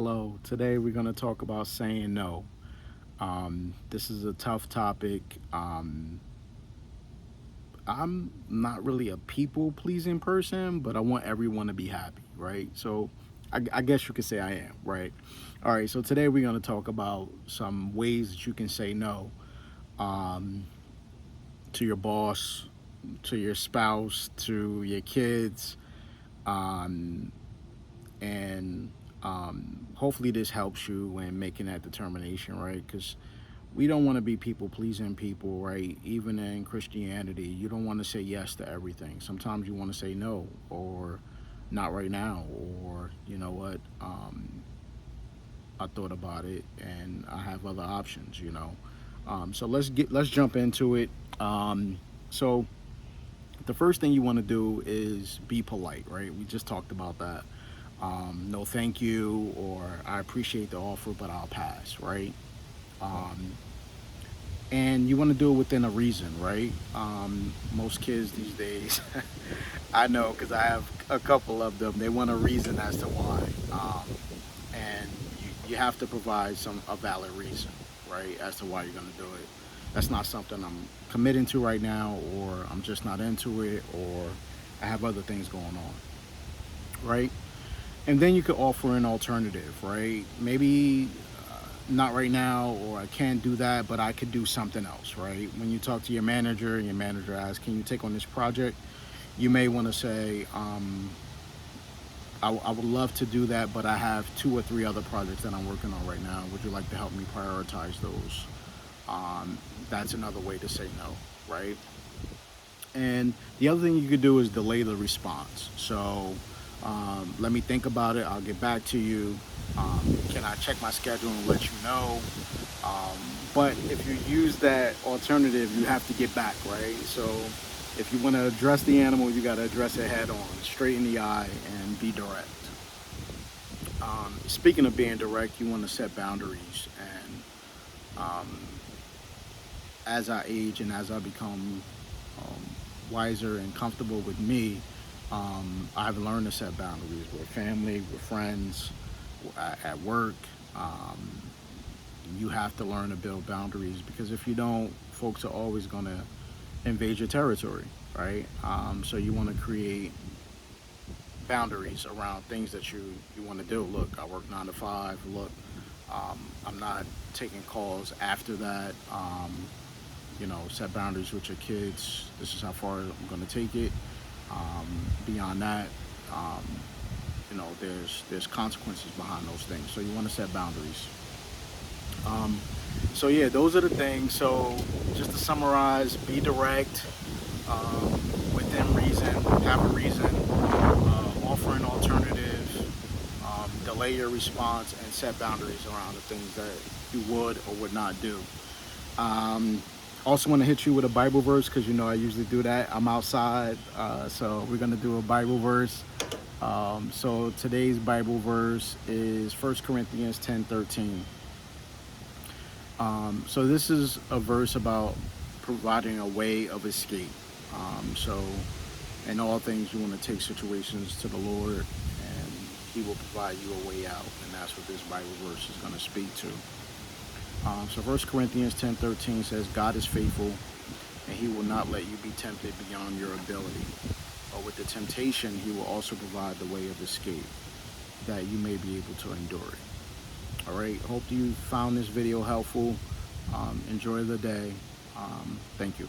Hello. Today we're going to talk about saying no. This is a tough topic. I'm not really a people pleasing person, but I want everyone to be happy, right? So I guess you could say I am, right? All right. So today we're going to talk about some ways that you can say no um, to your boss, to your spouse, to your kids, um, and hopefully this helps you in making that determination, right? Because we don't want to be people pleasing people, right? Even in Christianity, you don't want to say yes to everything. Sometimes you want to say no, or not right now, or you know what, I thought about it and I have other options, so let's jump into it. So the first thing you want to do is be polite, right? We just talked about that. No thank you, or I appreciate the offer but I'll pass, right? um, and you want to do it within a reason, right? Most kids these days, I know because I have a couple of them, they want a reason as to why. And you have to provide a valid reason, right, as to why you're going to do it. That's not something I'm committing to right now, or I'm just not into it, or I have other things going on, right? And then you could offer an alternative, right? Maybe not right now, or I can't do that, but I could do something else, right? When you talk to your manager and your manager asks, can you take on this project? You may want to say, I would love to do that, but I have two or three other projects that I'm working on right now. Would you like to help me prioritize those? That's another way to say no, right? And the other thing you could do is delay the response. So let me think about it. I'll get back to you. Can I check my schedule and let you know? Um, but if you use that alternative, you have to get back, right? So if you want to address the animal, you got to address it head on, straight in the eye, and be direct. Speaking of being direct, you want to set boundaries. And as I age and as I become um, wiser and comfortable with me, I've learned to set boundaries with family, with friends, at work. Um, you have to learn to build boundaries because if you don't, folks are always going to invade your territory, right? So you want to create boundaries around things that you want to do. Look, I work 9 to 5. Look, I'm not taking calls after that. Set boundaries with your kids. This is how far I'm going to take it. Beyond that, um, there's consequences behind those things. So you want to set boundaries. Um, so yeah, those are the things. So just to summarize, be direct, um, within reason, have a reason, offer an alternative, delay your response, and set boundaries around the things that you would or would not do. Um, Also want to hit you with a Bible verse because I usually do that. I'm outside, so we're gonna do a Bible verse. So today's Bible verse is 1 Corinthians 10:13. So this is a verse about providing a way of escape. So in all things, you want to take situations to the Lord, and He will provide you a way out, and that's what this Bible verse is going to speak to. So 1 Corinthians 10:13 says, God is faithful, and He will not let you be tempted beyond your ability. But with the temptation, He will also provide the way of escape, that you may be able to endure it. All right, hope you found this video helpful. Enjoy the day. Thank you.